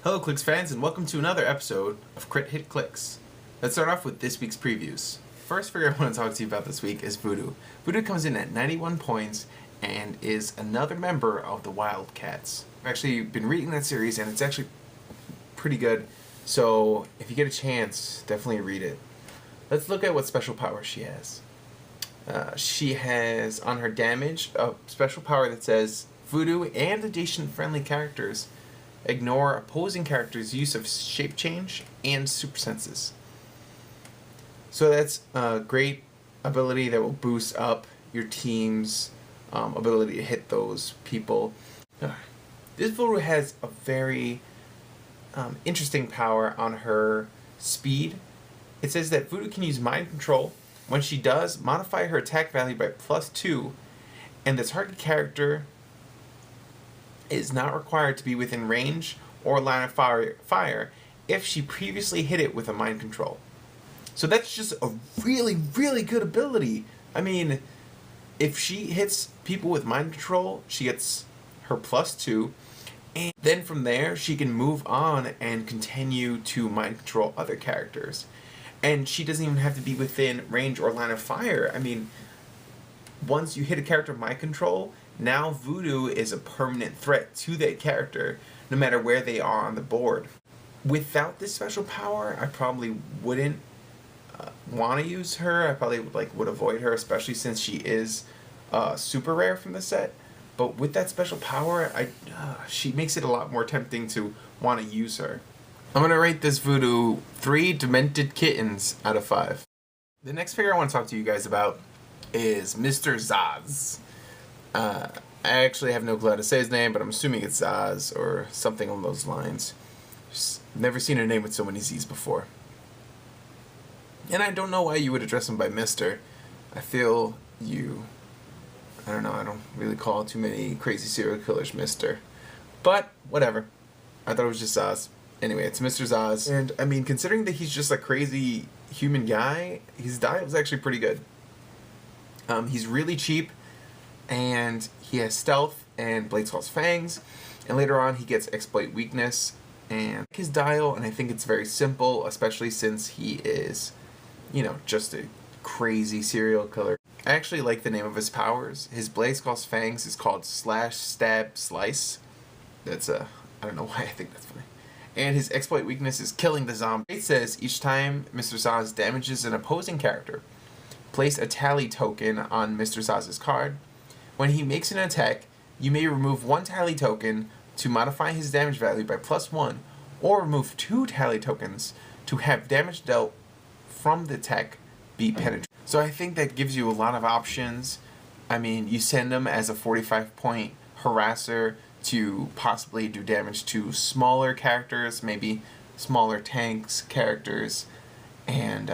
Hello Clicks fans and welcome to another episode of CritHitClix. Let's start off with this week's previews. First figure I want to talk to you about this week is Voodoo. Voodoo comes in at 91 points and is another member of the Wildcats. I've actually been reading that series and it's actually pretty good, so if you get a chance, definitely read it. Let's look at what special power she has. She has on her damage a special power that says Voodoo and adjacent friendly characters ignore opposing characters' use of shape change and super senses. So that's a great ability that will boost up your team's ability to hit those people. This Voodoo has a very interesting power on her speed. It says that Voodoo can use mind control. When she does, modify her attack value by +2, and the target character is not required to be within range or line of fire if she previously hit it with a mind control. So that's just a really, really good ability. I mean, if she hits people with mind control, she gets her +2, and then from there she can move on and continue to mind control other characters. And she doesn't even have to be within range or line of fire. I mean, once you hit a character with mind control, now Voodoo is a permanent threat to that character, no matter where they are on the board. Without this special power, I probably wouldn't want to use her. I probably would avoid her, especially since she is super rare from the set. But with that special power, she makes it a lot more tempting to want to use her. I'm going to rate this Voodoo 3 Demented Kittens out of 5. The next figure I want to talk to you guys about is Mr. Zaz. I actually have no clue how to say his name, but I'm assuming it's Zaz or something along those lines. Just never seen a name with so many Z's before. And I don't know why you would address him by Mr. I feel I don't know, I don't really call too many crazy serial killers Mr. But, whatever. I thought it was just Zaz. Anyway, it's Mr. Zaz. And, I mean, considering that he's just a crazy human guy, his diet was actually pretty good. He's really cheap, and he has stealth and Blade Skull's fangs, and later on he gets exploit weakness and his dial, and I think it's very simple, especially since he is, just a crazy serial killer. I actually like the name of his powers. His Blade Skull's fangs is called Slash, Stab, Slice. I don't know why I think that's funny. And his exploit weakness is killing the zombie. It says each time Mr. Zaz damages an opposing character, place a tally token on Mr. Zaz's card. When he makes an attack, you may remove one tally token to modify his damage value by +1, or remove 2 tally tokens to have damage dealt from the attack be penetrated. So I think that gives you a lot of options. I mean, you send him as a 45-point harasser to possibly do damage to smaller characters, maybe smaller tanks characters, and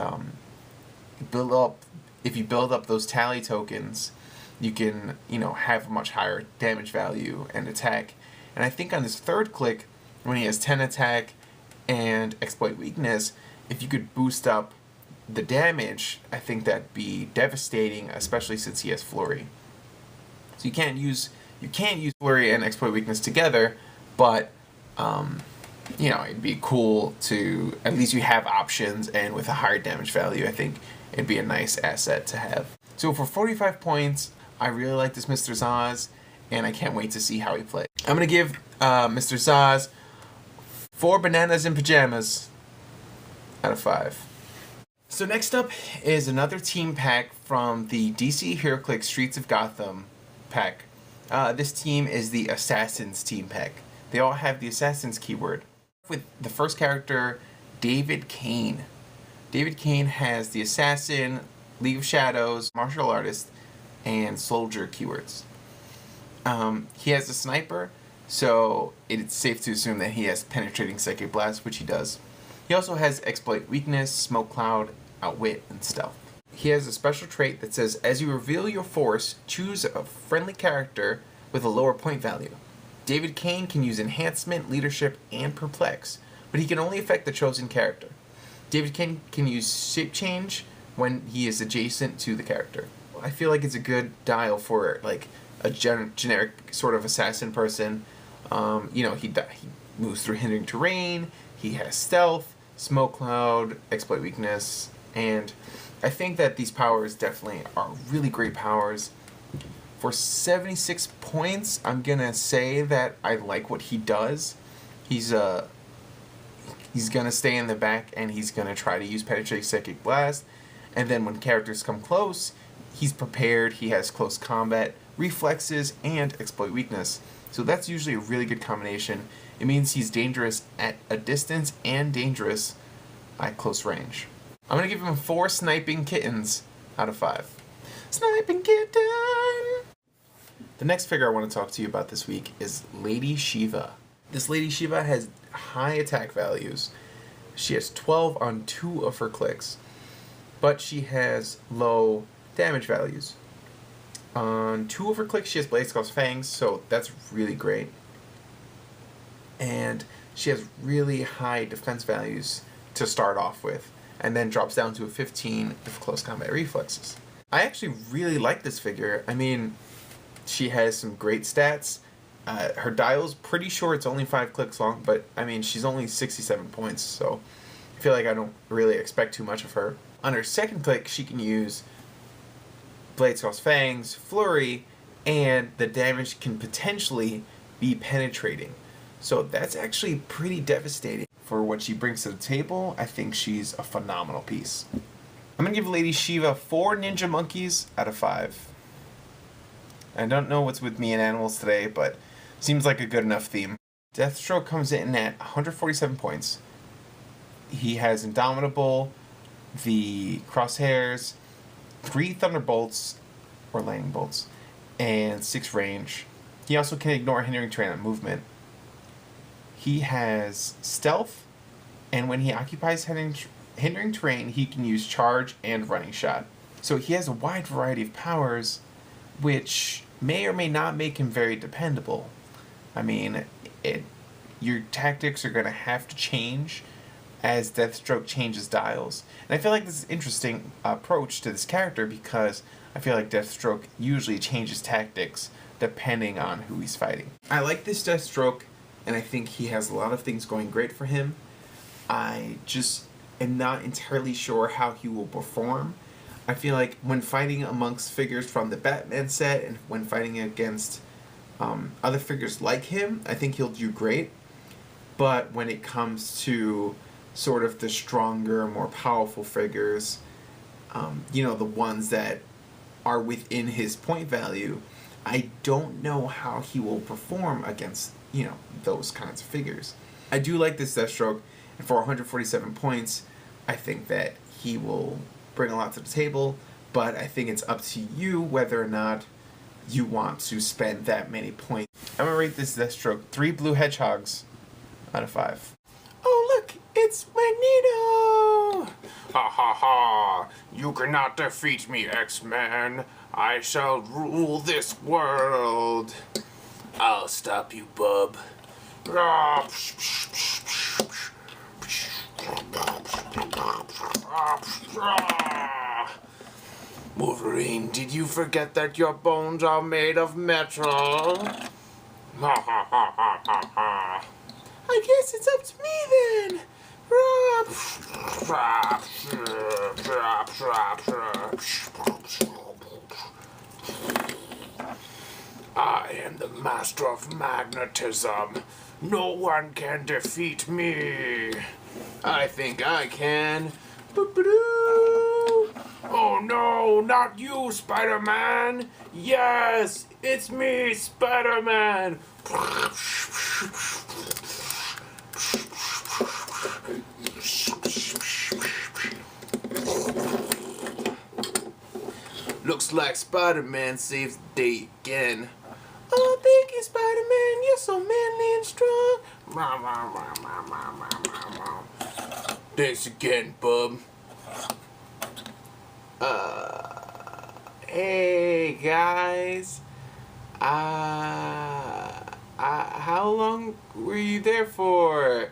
if you build up those tally tokens, you can, have a much higher damage value and attack. And I think on his third click, when he has 10 attack and exploit weakness, if you could boost up the damage, I think that'd be devastating, especially since he has flurry. So you can't use flurry and exploit weakness together, but it'd be cool to at least you have options, and with a higher damage value, I think it'd be a nice asset to have. So for 45 points, I really like this Mr. Zaz, and I can't wait to see how he plays. I'm going to give Mr. Zaz 4 bananas in pajamas out of 5. So next up is another team pack from the DC HeroClix Streets of Gotham pack. This team is the Assassins team pack. They all have the Assassins keyword. With the first character, David Cain. David Cain has the Assassin, League of Shadows, Martial Artist, and Soldier keywords. He has a Sniper, so it's safe to assume that he has Penetrating Psychic Blast, which he does. He also has Exploit Weakness, Smoke Cloud, Outwit, and Stealth. He has a special trait that says, as you reveal your force, choose a friendly character with a lower point value. David Cain can use Enhancement, Leadership, and Perplex, but he can only affect the chosen character. David Cain can use Shape Change when he is adjacent to the character. I feel like it's a good dial for a generic sort of assassin person. He moves through hindering terrain, he has stealth, smoke cloud, exploit weakness, and I think that these powers definitely are really great powers. For 76 points, I'm gonna say that I like what he does. He's gonna stay in the back and he's gonna try to use Penetrating Psychic Blast, and then when characters come close, he's prepared, he has close combat, reflexes, and exploit weakness. So that's usually a really good combination. It means he's dangerous at a distance and dangerous at close range. I'm gonna give him 4 sniping kittens out of 5. Sniping kitten! The next figure I want to talk to you about this week is Lady Shiva. This Lady Shiva has high attack values. She has 12 on 2 of her clicks, but she has low damage values. On 2 of her clicks, she has Cyclops fangs, so that's really great. And she has really high defense values to start off with, and then drops down to a 15 with close combat reflexes. I actually really like this figure. I mean, she has some great stats. Her dial's pretty short, it's only 5 clicks long, but I mean, she's only 67 points, so I feel like I don't really expect too much of her. On her second click, she can use Cyclops fangs, flurry, and the damage can potentially be penetrating. So that's actually pretty devastating. For what she brings to the table, I think she's a phenomenal piece. I'm gonna give Lady Shiva 4 ninja monkeys out of 5. I don't know what's with me and animals today, but seems like a good enough theme. Deathstroke comes in at 147 points. He has Indomitable, the crosshairs, 3 thunderbolts, or lightning bolts, and 6 range. He also can ignore hindering terrain on movement. He has stealth, and when he occupies hindering terrain, he can use charge and running shot. So he has a wide variety of powers, which may or may not make him very dependable. I mean, your tactics are going to have to change as Deathstroke changes dials. And I feel like this is an interesting approach to this character because I feel like Deathstroke usually changes tactics depending on who he's fighting. I like this Deathstroke, and I think he has a lot of things going great for him. I just am not entirely sure how he will perform. I feel like when fighting amongst figures from the Batman set and when fighting against other figures like him, I think he'll do great. But when it comes to sort of the stronger, more powerful figures, the ones that are within his point value, I don't know how he will perform against, those kinds of figures. I do like this Deathstroke, and for 147 points, I think that he will bring a lot to the table, but I think it's up to you whether or not you want to spend that many points. I'm gonna rate this Deathstroke 3 blue hedgehogs out of 5. Oh look, it's Magneto! Ha ha ha! You cannot defeat me, X-Men. I shall rule this world. I'll stop you, bub. Wolverine, did you forget that your bones are made of metal? Ha ha ha ha ha ha. I guess it's up to me then. I am the master of magnetism. No one can defeat me. I think I can. Oh no, not you, Spider-Man! Yes, it's me, Spider-Man! Looks like Spider-Man saves the day again. Oh, thank you, Spider-Man. You're so manly and strong. Thanks again, bub. Hey, guys. How long were you there for?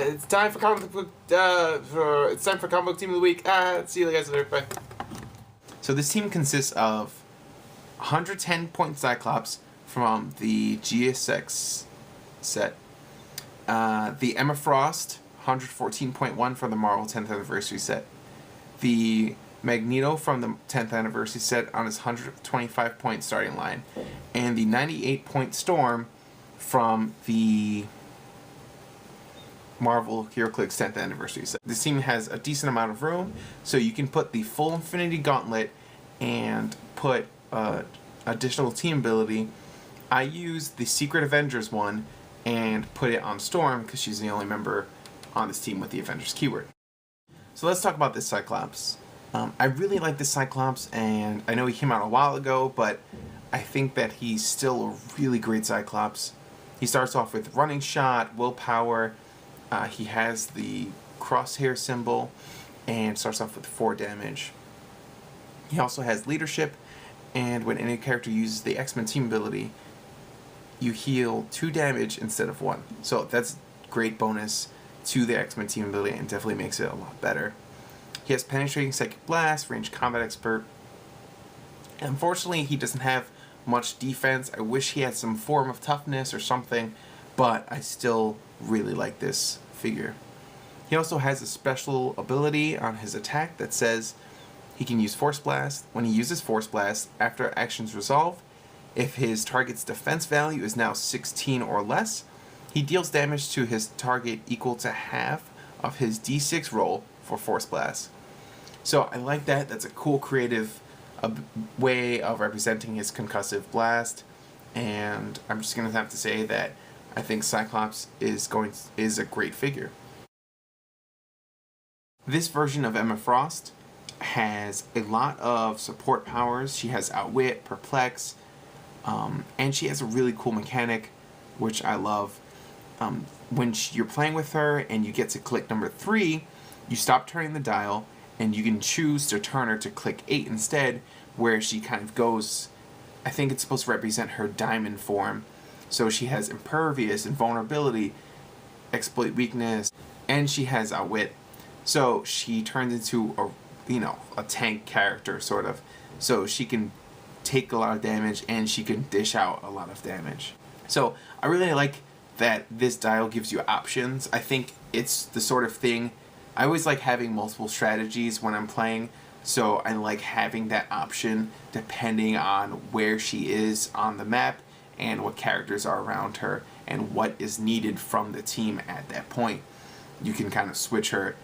It's time for comic book. It's time for comic book team of the week. See you guys later. Bye. So this team consists of 110-point Cyclops from the GSX set. The Emma Frost, 114.1 from the Marvel 10th Anniversary set. The Magneto from the 10th Anniversary set on his 125-point starting line. And the 98-point Storm from the Marvel CritHitClix 10th Anniversary set. This team has a decent amount of room, so you can put the full Infinity Gauntlet and put additional team ability. I used the Secret Avengers one and put it on Storm because she's the only member on this team with the Avengers keyword. So let's talk about this Cyclops. I really like this Cyclops, and I know he came out a while ago, but I think that he's still a really great Cyclops. He starts off with running shot, willpower. He has the crosshair symbol and starts off with 4 damage. He also has leadership, and when any character uses the X-Men team ability, you heal 2 damage instead of 1. So that's great bonus to the X-Men team ability and definitely makes it a lot better. He has penetrating psychic blast, ranged combat expert. Unfortunately, he doesn't have much defense. I wish he had some form of toughness or something, but I still really like this figure. He also has a special ability on his attack that says he can use Force Blast. When he uses Force Blast, after actions resolve, if his target's defense value is now 16 or less, he deals damage to his target equal to half of his d6 roll for Force Blast. So I like that. That's a cool creative way of representing his concussive blast, and I'm just going to have to say that I think Cyclops is a great figure. This version of Emma Frost has a lot of support powers. She has Outwit, Perplex, and she has a really cool mechanic, which I love. When you're playing with her and you get to click number 3, you stop turning the dial, and you can choose to turn her to click 8 instead, where she kind of goes, I think it's supposed to represent her diamond form. So she has Impervious, Invulnerability, Exploit Weakness, and she has Outwit. So she turns into a tank character, sort of. So she can take a lot of damage, and she can dish out a lot of damage. So I really like that this dial gives you options. I think it's the sort of thing, I always like having multiple strategies when I'm playing, so I like having that option depending on where she is on the map and what characters are around her and what is needed from the team at that point. You can kind of switch her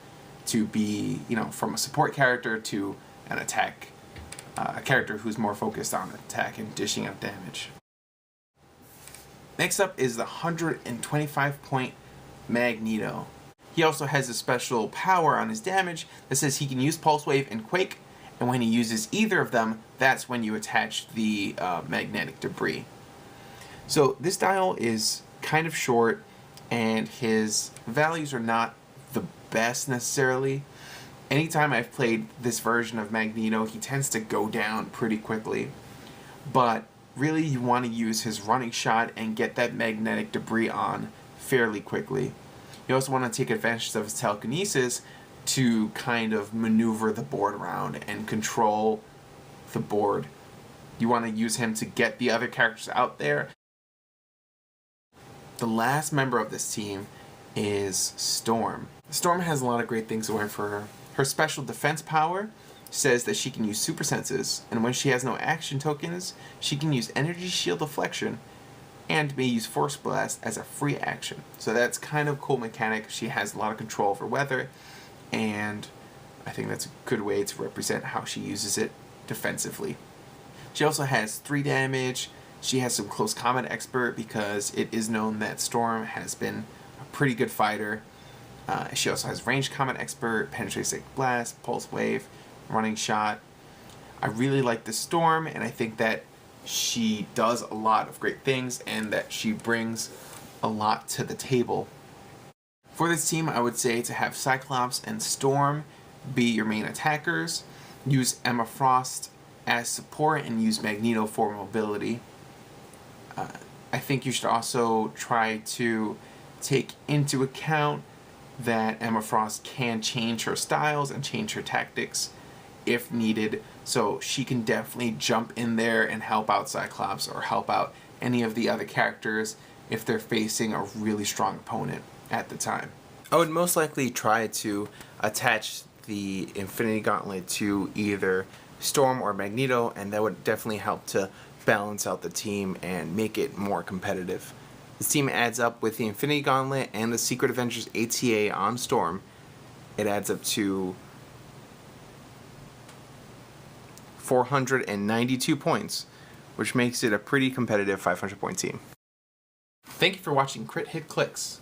to be, from a support character to an attack, a character who's more focused on attack and dishing out damage. Next up is the 125-point Magneto. He also has a special power on his damage that says he can use Pulse Wave and Quake, and when he uses either of them, that's when you attach the magnetic debris. So this dial is kind of short, and his values are not the best necessarily. Anytime I've played this version of Magneto, he tends to go down pretty quickly, but really you want to use his running shot and get that magnetic debris on fairly quickly. You also want to take advantage of his telekinesis to kind of maneuver the board around and control the board. You want to use him to get the other characters out there. The last member of this team is Storm. Storm has a lot of great things going for her. Her special defense power says that she can use super senses, and when she has no action tokens, she can use energy shield deflection and may use Force Blast as a free action. So that's kind of a cool mechanic. She has a lot of control over weather, and I think that's a good way to represent how she uses it defensively. She also has 3 damage. She has some close combat expert because it is known that Storm has been a pretty good fighter. She also has ranged combat expert, penetrating psychic blast, pulse wave, running shot. I really like this Storm, and I think that she does a lot of great things and that she brings a lot to the table. For this team, I would say to have Cyclops and Storm be your main attackers, use Emma Frost as support, and use Magneto for mobility. I think you should also try to take into account that Emma Frost can change her styles and change her tactics if needed, so she can definitely jump in there and help out Cyclops or help out any of the other characters if they're facing a really strong opponent at the time. I would most likely try to attach the Infinity Gauntlet to either Storm or Magneto, and that would definitely help to balance out the team and make it more competitive. This team adds up with the Infinity Gauntlet and the Secret Avengers ATA on Storm. It adds up to 492 points, which makes it a pretty competitive 500-point team. Thank you for watching Crit Hit Clicks.